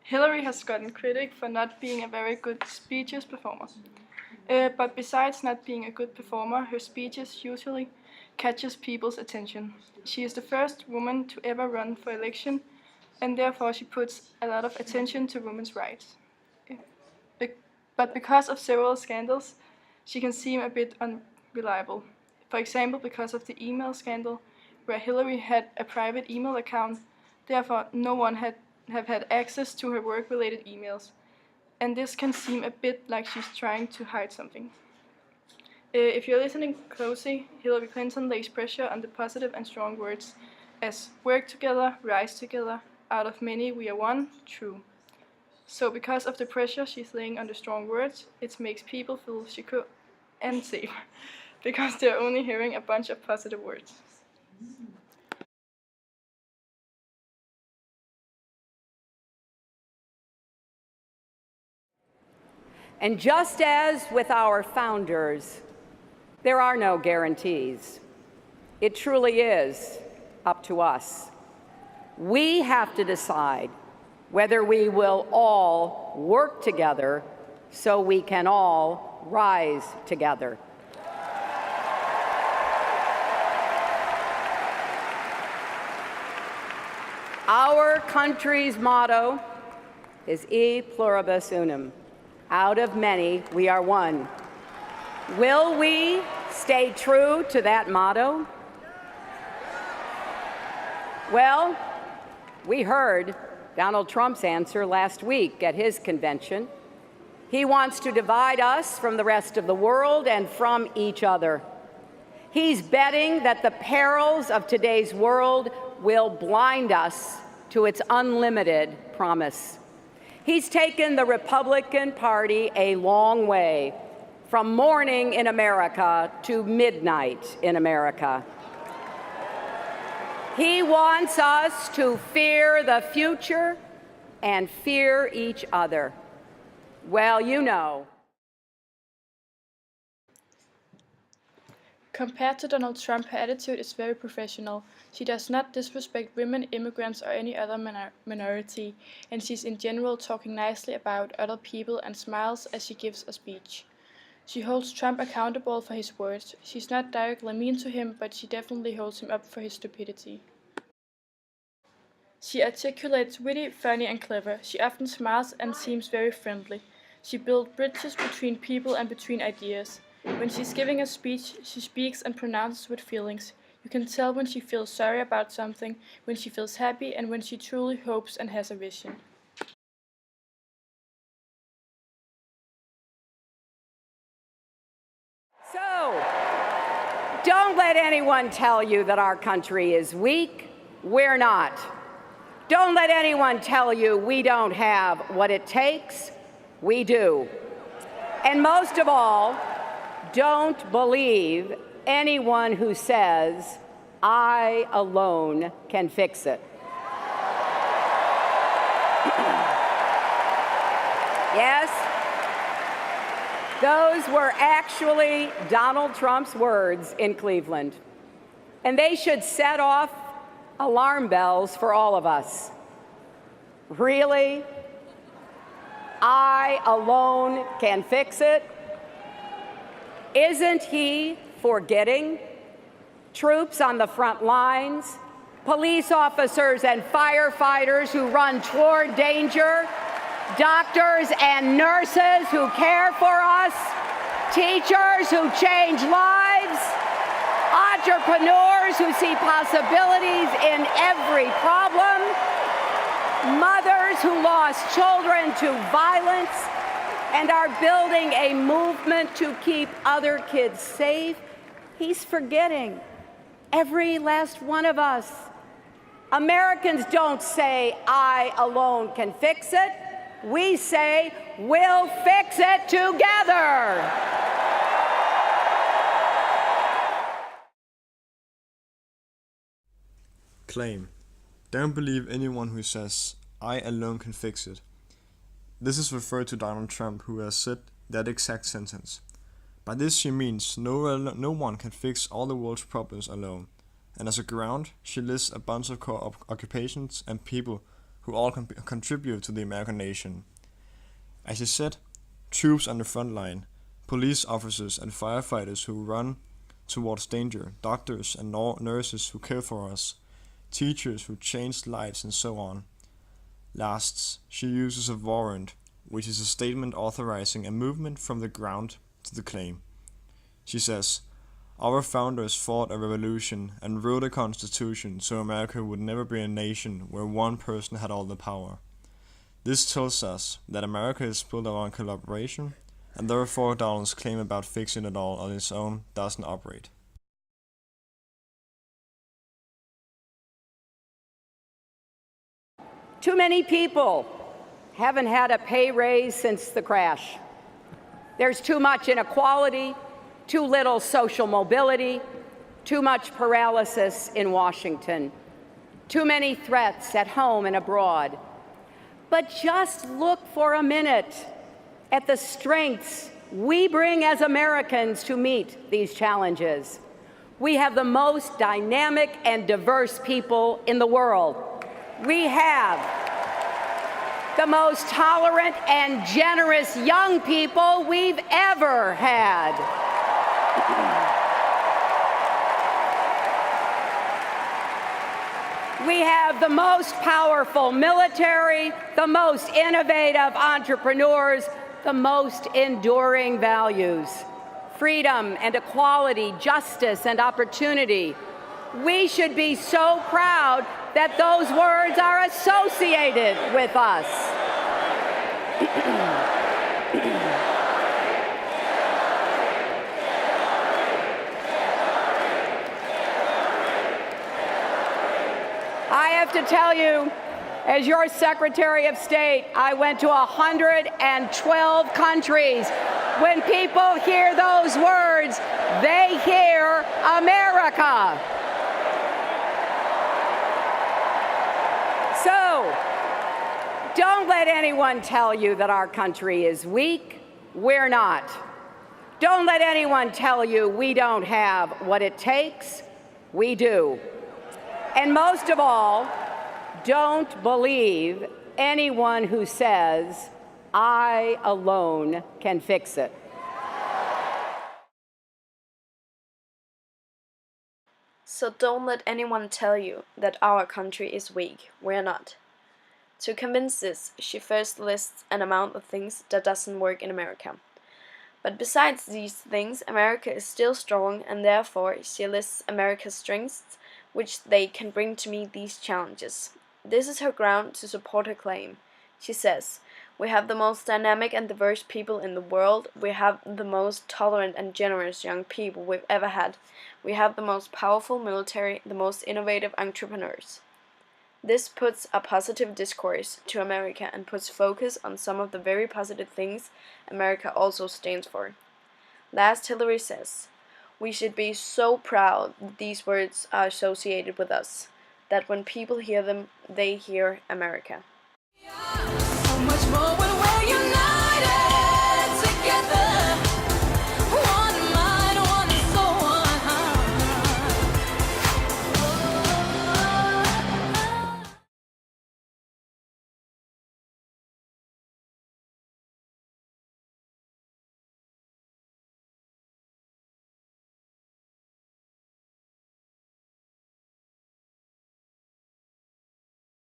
Hillary has gotten critic for not being a very good speeches performer. But besides not being a good performer, her speeches usually catches people's attention. She is the first woman to ever run for election, and therefore she puts a lot of attention to women's rights. But because of several scandals, she can seem a bit unreliable. For example, because of the email scandal, where Hillary had a private email account, therefore no one have had access to her work-related emails. And this can seem a bit like she's trying to hide something. If you're listening closely, Hillary Clinton lays pressure on the positive and strong words as work together, rise together, out of many we are one, true. So because of the pressure she's laying on the strong words, it makes people feel secure and safe, because they're only hearing a bunch of positive words. And just as with our founders, there are no guarantees. It truly is up to us. We have to decide whether we will all work together so we can all rise together. Our country's motto is E pluribus unum. Out of many, we are one. Will we stay true to that motto? Well, we heard Donald Trump's answer last week at his convention. He wants to divide us from the rest of the world and from each other. He's betting that the perils of today's world will blind us to its unlimited promise. He's taken the Republican Party a long way, from morning in America to midnight in America. He wants us to fear the future and fear each other. Well, you know. Compared to Donald Trump, her attitude is very professional. She does not disrespect women, immigrants, or any other minority, and she's in general talking nicely about other people and smiles as she gives a speech. She holds Trump accountable for his words. She's not directly mean to him, but she definitely holds him up for his stupidity. She articulates witty, funny, and clever. She often smiles and seems very friendly. She builds bridges between people and between ideas. When she's giving a speech, she speaks and pronounces with feelings. You can tell when she feels sorry about something, when she feels happy, and when she truly hopes and has a vision. So, don't let anyone tell you that our country is weak. We're not. Don't let anyone tell you we don't have what it takes. We do. And most of all, don't believe anyone who says, I alone can fix it. Yes, those were actually Donald Trump's words in Cleveland. And they should set off alarm bells for all of us. Really? I alone can fix it? Isn't he forgetting troops on the front lines, police officers and firefighters who run toward danger, doctors and nurses who care for us, teachers who change lives, entrepreneurs who see possibilities in every problem, mothers who lost children to violence and are building a movement to keep other kids safe? He's forgetting every last one of us. Americans don't say, I alone can fix it. We say, we'll fix it together. Claim. Don't believe anyone who says, I alone can fix it. This is referred to Donald Trump, who has said that exact sentence. By this she means no one can fix all the world's problems alone. And as a ground, she lists a bunch of occupations and people who all contribute to the American nation. As she said, troops on the front line, police officers and firefighters who run towards danger, doctors and nurses who care for us, teachers who changed lives, and so on. Last, she uses a warrant, which is a statement authorizing a movement from the ground to the claim. She says, "Our founders fought a revolution and wrote a constitution so America would never be a nation where one person had all the power. This tells us that America is built around collaboration, and therefore Donald's claim about fixing it all on its own doesn't operate." Too many people haven't had a pay raise since the crash. There's too much inequality, too little social mobility, too much paralysis in Washington, too many threats at home and abroad. But just look for a minute at the strengths we bring as Americans to meet these challenges. We have the most dynamic and diverse people in the world. We have the most tolerant and generous young people we've ever had. We have the most powerful military, the most innovative entrepreneurs, the most enduring values: freedom and equality, justice and opportunity. We should be so proud that those words are associated with us. I have to tell you, as your Secretary of State, I went to 112 countries. When people hear those words, they hear America. So, don't let anyone tell you that our country is weak. We're not. Don't let anyone tell you we don't have what it takes. We do. And most of all, don't believe anyone who says, "I alone can fix it." So don't let anyone tell you that our country is weak. We're not. To convince this, she first lists an amount of things that doesn't work in America. But besides these things, America is still strong, and therefore she lists America's strengths, which they can bring to meet these challenges. This is her ground to support her claim. She says, "We have the most dynamic and diverse people in the world. We have the most tolerant and generous young people we've ever had. We have the most powerful military, the most innovative entrepreneurs." This puts a positive discourse to America and puts focus on some of the very positive things America also stands for. Last, Hillary says, "We should be so proud that these words are associated with us, that when people hear them, they hear America." How much more will